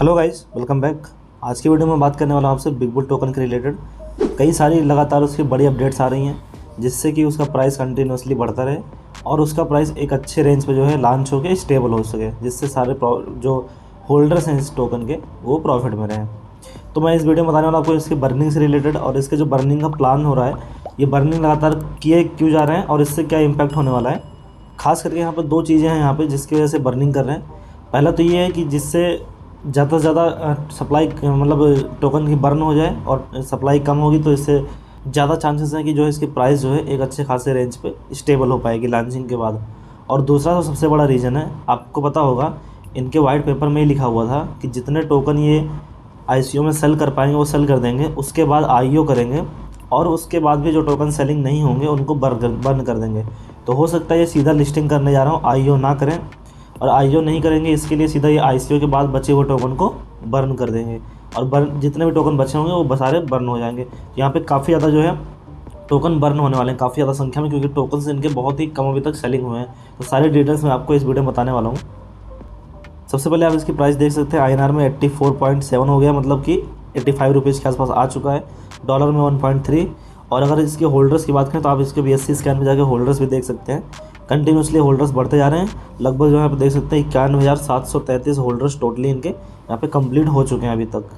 Hello guys, welcome back. आज की video में बात करने वाला हूँ आपसे बिग बुल टोकन के रिलेटेड। कई सारी लगातार उसकी बड़ी अपडेट्स आ रही हैं जिससे कि उसका प्राइस कंटिन्यूसली बढ़ता रहे और उसका प्राइस एक अच्छे रेंज पे जो है लॉन्च होकर स्टेबल हो सके, जिससे सारे जो होल्डर्स हैं इस टोकन के वो प्रॉफिट में रहें। तो मैं इस वीडियो में बताने वाला आपको इसकी बर्निंग से रिलेटेड और इसके जो बर्निंग का प्लान हो रहा है, ये बर्निंग लगातार किए क्यों जा रहे हैं और इससे क्या इम्पैक्ट होने वाला है। खास करके यहाँ पर दो चीज़ें हैं यहाँ पे जिसकी वजह से बर्निंग कर रहे हैं। पहला तो ये है कि जिससे ज़्यादा से ज़्यादा सप्लाई मतलब टोकन की बर्न हो जाए और सप्लाई कम होगी तो इससे ज़्यादा चांसेस हैं कि जो है इसकी प्राइस जो है एक अच्छे खासे रेंज पे स्टेबल हो पाएगी लॉन्चिंग के बाद। और दूसरा तो सबसे बड़ा रीज़न है, आपको पता होगा इनके वाइट पेपर में ही लिखा हुआ था कि जितने टोकन ये आईसीओ में सेल कर पाएंगे वो सेल कर देंगे, उसके बाद आईओ करेंगे और उसके बाद भी जो टोकन सेलिंग नहीं होंगे उनको बर्न कर देंगे। तो हो सकता है ये सीधा लिस्टिंग करने जा रहा हूँ, आईओ ना करें, और आईओ नहीं करेंगे इसके लिए सीधा ये आईसीओ के बाद बचे हुए टोकन को बर्न कर देंगे और बर्न जितने भी टोकन बचे होंगे वो सारे बर्न हो जाएंगे। यहाँ पे काफ़ी ज़्यादा जो है टोकन बर्न होने वाले हैं, काफ़ी ज़्यादा संख्या में, क्योंकि टोकन इनके बहुत ही कम अभी तक सेलिंग हुए हैं। तो सारे डिटेल्स मैं आपको इस वीडियो में बताने वाला हूँ। सबसे पहले आप इसकी प्राइस देख सकते हैं, INR में 84.7 हो गया, मतलब कि 85 रुपीज़ के आसपास आ चुका है। डॉलर में 1.3। और अगर इसके होल्डर्स की बात करें तो आप इसके BSC स्कैन में जाकर होल्डर्स भी देख सकते हैं। कंटिन्यूसली होल्डर्स बढ़ते जा रहे हैं, लगभग जो है आप देख सकते हैं 91,733 होल्डर्स टोटली इनके यहाँ पे कंप्लीट हो चुके हैं अभी तक।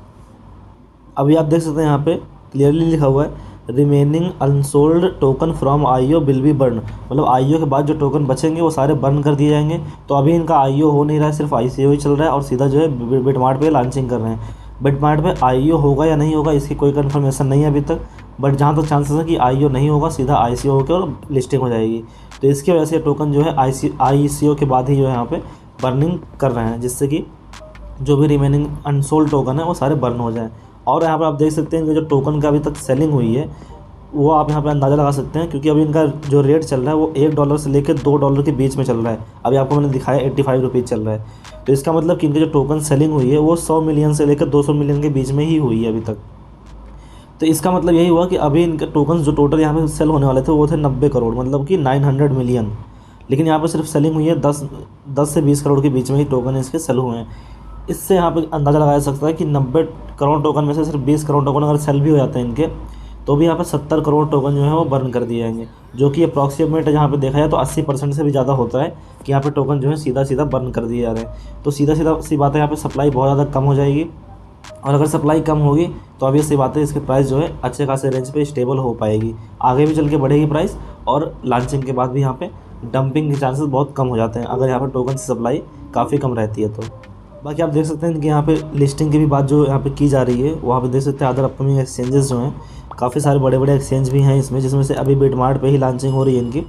अभी आप देख सकते हैं यहाँ पे क्लियरली लिखा हुआ है remaining unsold token from IO will be burn, मतलब आईओ के बाद जो टोकन बचेंगे वो सारे बर्न कर दिए जाएंगे। तो अभी इनका आईओ हो नहीं रहा है, सिर्फ आईसीओ ही चल रहा है और सीधा जो है बिटमार्ट पे लॉन्चिंग कर रहे हैं। बिटमार्ट पे आईओ होगा या नहीं होगा इसकी कोई कंफर्मेशन नहीं है अभी तक, बट जहाँ तक चांसेस है कि आईओ नहीं होगा, सीधा आईसीओ होकर और लिस्टिंग हो जाएगी। तो इसकी वजह से टोकन जो है आईसीओ के बाद ही जो है यहाँ पे बर्निंग कर रहे हैं, जिससे कि जो भी रिमेनिंग अनसोल्ड टोकन है वो सारे बर्न हो जाएं। और यहाँ पर आप देख सकते हैं कि जो टोकन का अभी तक सेलिंग हुई है वो आप यहाँ पे अंदाज़ा लगा सकते हैं, क्योंकि अभी इनका जो रेट चल रहा है वो $1 से लेकर $2 के बीच में चल रहा है। अभी आपको मैंने दिखाया 85 रुपीज़ चल रहा है। तो इसका मतलब कि इनकी जो टोकन सेलिंग हुई है वो 100 मिलियन से लेकर 200 मिलियन के बीच में ही हुई है अभी तक। तो इसका मतलब यही हुआ कि अभी इनके टोकन जो टोटल यहाँ पे सेल होने वाले थे वो थे 90 करोड़, मतलब कि 900 मिलियन। लेकिन यहाँ पे सिर्फ सेलिंग हुई है 10 से 20 करोड़ के बीच में ही टोकन इसके सेल हुए हैं। इससे यहाँ पे अंदाज़ा लगाया जा सकता है कि 90 करोड़ टोकन में से सिर्फ 20 करोड़ टोकन अगर सेल भी हो जाते हैं इनके, तो भी यहाँ पे 70 करोड़ टोकन जो है वो बर्न कर दिए जाएंगे, जो कि अप्रॉक्सीमेट जहाँ पे देखा जाए तो 80% से भी ज़्यादा होता है कि यहाँ पे टोकन जो है सीधा बर्न कर दिए जा रहे हैं। तो सीधा सी बात है, यहाँ पे सप्लाई बहुत ज़्यादा कम हो जाएगी और अगर सप्लाई कम होगी तो ऑब्वियस सी बात है इसकी प्राइस जो है अच्छे खासे रेंज पे स्टेबल हो पाएगी। आगे भी चल के बढ़ेगी प्राइस और लॉन्चिंग के बाद भी यहाँ पे डंपिंग के चांसेस बहुत कम हो जाते हैं अगर यहाँ पे टोकन की सप्लाई काफ़ी कम रहती है। तो बाकी आप देख सकते हैं कि यहाँ पे लिस्टिंग की भी बात जो यहाँ पे की जा रही है, वहाँ पे देख सकते हैं अदर अपकमिंग एक्सचेंजेस जो हैं, काफ़ी सारे बड़े बड़े एक्सचेंज भी हैं इसमें, जिसमें से अभी बिटमार्ट पे ही लॉन्चिंग हो रही है इनकी।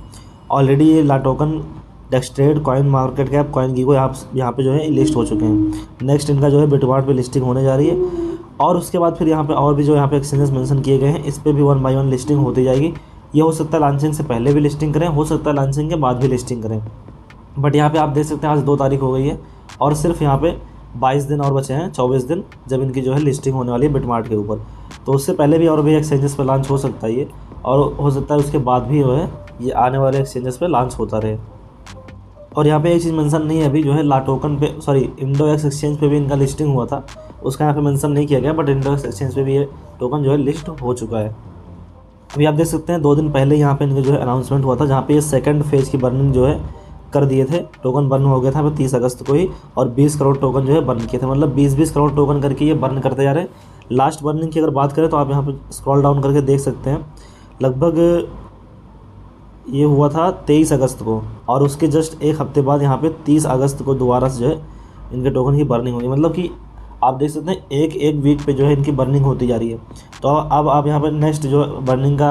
ऑलरेडी ये ला टोकन डेक्सट्रेड, कॉइन मार्केट कैप, CoinGecko यहाँ पे जो है लिस्ट हो चुके हैं। नेक्स्ट इनका जो है बिटमार्ट पे लिस्टिंग होने जा रही है और उसके बाद फिर यहाँ पे और भी जो यहाँ पे एक्सचेंजेस मेंशन किए गए हैं इस पर भी 1 बाय 1 लिस्टिंग होती जाएगी। ये हो सकता है लॉन्चिंग से पहले भी लिस्टिंग करें, हो सकता है लॉन्चिंग के बाद भी लिस्टिंग करें। बट यहाँ पे आप देख सकते हैं आज 2 तारीख हो गई है और सिर्फ यहाँ पे 22 दिन और बचे हैं, 24 दिन जब इनकी जो है लिस्टिंग होने वाली है बिटमार्ट के ऊपर। तो उससे पहले भी और भी एक्सचेंजेस पे लॉन्च हो सकता है ये, और हो सकता है उसके बाद भी जो है ये आने वाले एक्सचेंजेस पे लॉन्च होता रहे। और यहाँ पे एक चीज़ मेंशन नहीं है अभी जो है ला टोकन पे, सॉरी इंडोएक्स एक्सचेंज पे भी इनका लिस्टिंग हुआ था, उसका यहाँ पे मेंशन नहीं किया गया, बट इंडोएक्स एक्सचेंज पे भी ये टोकन जो है लिस्ट हो चुका है। अभी आप देख सकते हैं 2 दिन पहले यहाँ पे इनका जो है अनाउंसमेंट हुआ था, जहाँ पे ये सेकंड फेज़ की बर्निंग जो है कर दिए थे। टोकन बर्न हो गया था 30 अगस्त को ही और 20 करोड़ टोकन जो है बर्न किए थे, मतलब 20-20 करोड़ टोकन करके ये बर्न करते जा रहे हैं। लास्ट बर्निंग की अगर बात करें तो आप यहाँ पे स्क्रॉल डाउन करके देख सकते हैं, लगभग ये हुआ था 23 अगस्त को और उसके जस्ट एक हफ्ते बाद यहाँ पे 30 अगस्त को दोबारा से जो है इनके टोकन की बर्निंग होगी। मतलब कि आप देख सकते हैं एक वीक पे जो है इनकी बर्निंग होती जा रही है। तो अब आप यहाँ पर नेक्स्ट जो बर्निंग का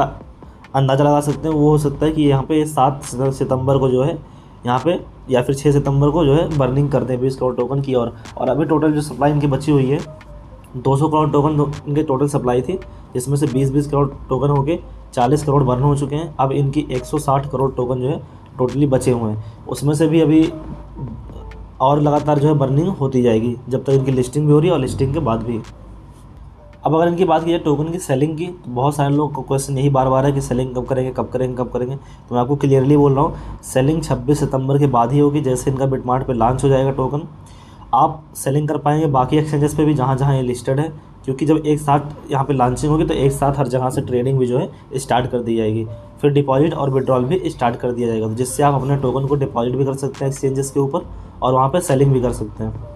अंदाज़ा लगा सकते हैं वो हो सकता है कि यहाँ पे 7 सितंबर को जो है यहाँ पे या फिर 6 सितंबर को जो है बर्निंग करते हैं 20 करोड़ टोकन की। और अभी टोटल जो सप्लाई इनकी बची हुई है 200 करोड़ टोकन इनके टोटल सप्लाई थी, जिसमें से 20-20 करोड़ टोकन होके 40 करोड़ बर्न हो चुके हैं। अब इनकी 160 करोड़ टोकन जो है टोटली बचे हुए हैं, उसमें से भी अभी और लगातार जो है बर्निंग होती जाएगी जब तक इनकी लिस्टिंग भी हो रही है और लिस्टिंग के बाद भी। अब अगर इनकी बात की जाए टोकन की सेलिंग की, तो बहुत सारे लोग को क्वेश्चन यही बार बार है कि सेलिंग कब करेंगे तो मैं आपको क्लियरली बोल रहा हूँ सेलिंग 26 सितंबर के बाद ही होगी, जैसे इनका बिटमार्ट पे लॉन्च हो जाएगा टोकन। आप सेलिंग कर पाएंगे बाकी एक्सचेंजेस पे भी जहाँ जहाँ ये लिस्टेड है, क्योंकि जब एक साथ यहाँ पे लॉन्चिंग होगी तो एक साथ हर जगह से ट्रेडिंग भी जो है स्टार्ट कर दी जाएगी। फिर डिपॉजिट और विड्रॉल भी स्टार्ट कर दिया जाएगा, जिससे आप अपने टोकन को डिपॉजिट भी कर सकते हैं एक्सचेंजेस के ऊपर और वहाँ पर सेलिंग भी कर सकते हैं।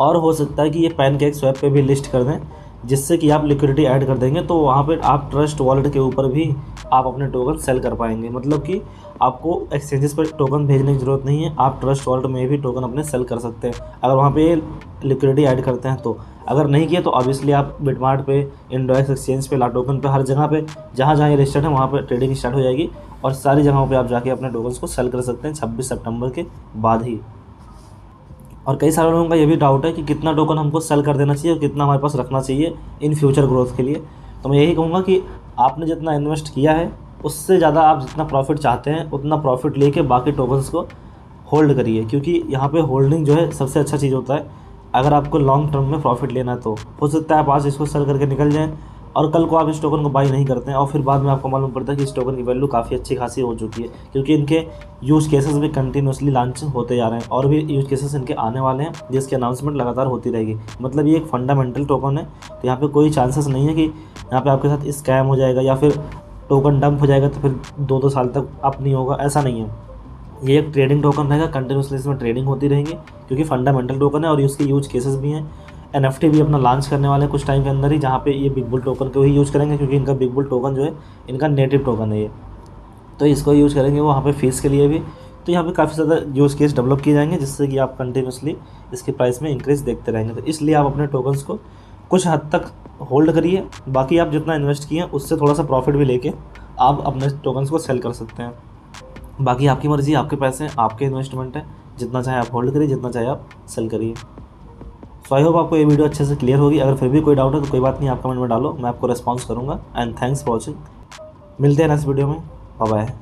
और हो सकता है कि ये पैनकेक स्वैप पे भी लिस्ट कर दें, जिससे कि आप लिक्विडिटी ऐड कर देंगे तो वहाँ पर आप ट्रस्ट वॉलेट के ऊपर भी आप अपने टोकन सेल कर पाएंगे। मतलब कि आपको एक्सचेंजेस पर टोकन भेजने की ज़रूरत नहीं है, आप ट्रस्ट वॉलेट में भी टोकन अपने सेल कर सकते हैं अगर वहाँ पे लिक्विडिटी ऐड करते हैं तो। अगर नहीं किया तो ऑब्वियसली आप बिटमार्ट पे, इंडोएक्स एक्सचेंज पे, ला टोकन पे, हर जगह पे जहाँ जहाँ ये रजिस्टर्ड है वहाँ पर ट्रेडिंग स्टार्ट हो जाएगी और सारी जगहों पर आप जाके अपने टोकन्स को सेल कर सकते हैं 26 सितंबर के बाद ही। और कई सारे लोगों का ये भी डाउट है कि कितना टोकन हमको सेल कर देना चाहिए और कितना हमारे पास रखना चाहिए इन फ्यूचर ग्रोथ के लिए। तो मैं यही कहूँगा कि आपने जितना इन्वेस्ट किया है उससे ज़्यादा आप जितना प्रॉफिट चाहते हैं उतना प्रॉफिट लेके बाकी टोकन्स को होल्ड करिए, क्योंकि यहाँ पे होल्डिंग जो है सबसे अच्छा चीज़ होता है। अगर आपको लॉन्ग टर्म में प्रॉफिट लेना है तो हो सकता है आप आज इसको सेल करके निकल जाएँ और कल को आप इस टोकन को बाई नहीं करते हैं और फिर बाद में आपको मालूम पड़ता है कि इस टोकन की वैल्यू काफ़ी अच्छी खासी हो चुकी है, क्योंकि इनके यूज़ केसेस भी कंटिन्यूसली लॉन्च होते जा रहे हैं और भी यूज़ केसेस इनके आने वाले हैं जिसकी अनाउंसमेंट लगातार होती रहेगी। मतलब ये एक फंडामेंटल टोकन है, तो यहाँ पे कोई चांसेस नहीं है कि यहाँ पे आपके साथ स्कैम हो जाएगा या फिर टोकन डंप हो जाएगा तो फिर 2-2 साल तक अप नहीं होगा, ऐसा नहीं है। ये एक ट्रेडिंग टोकन रहेगा, कंटिन्यूसली इसमें ट्रेडिंग होती रहेंगी क्योंकि फंडामेंटल टोकन है और उसके यूज केसेस भी हैं। NFT भी अपना लॉन्च करने वाले हैं कुछ टाइम के अंदर ही, जहाँ पे ये बिग बुल टोकन को ही यूज़ करेंगे, क्योंकि इनका बिग बुल टोकन जो है इनका नेटिव टोकन है ये, तो इसको यूज़ करेंगे वो वहाँ पे फीस के लिए भी। तो यहाँ पे काफ़ी ज़्यादा यूज़ केस डेवलप किए जाएंगे जिससे कि आप कंटिन्यूसली इसके प्राइस में इंक्रीज देखते रहेंगे। तो इसलिए आप अपने टोकन्स को कुछ हद तक होल्ड करिए, बाकी आप जितना इन्वेस्ट किए उससे थोड़ा सा प्रॉफिट भी लेके आप अपने टोकन्स को सेल कर सकते हैं। बाकी आपकी मर्ज़ी, आपके पैसे हैं, आपके इन्वेस्टमेंट है, जितना चाहे आप होल्ड करिए, जितना चाहे आप सेल करिए। सो आई होप आपको ये वीडियो अच्छे से क्लियर होगी। अगर फिर भी कोई डाउट है तो कोई बात नहीं, आप कमेंट में डालो, मैं आपको रिस्पॉन्स करूँगा। And thanks for watching. मिलते हैं नेक्स्ट वीडियो में, बाय बाय।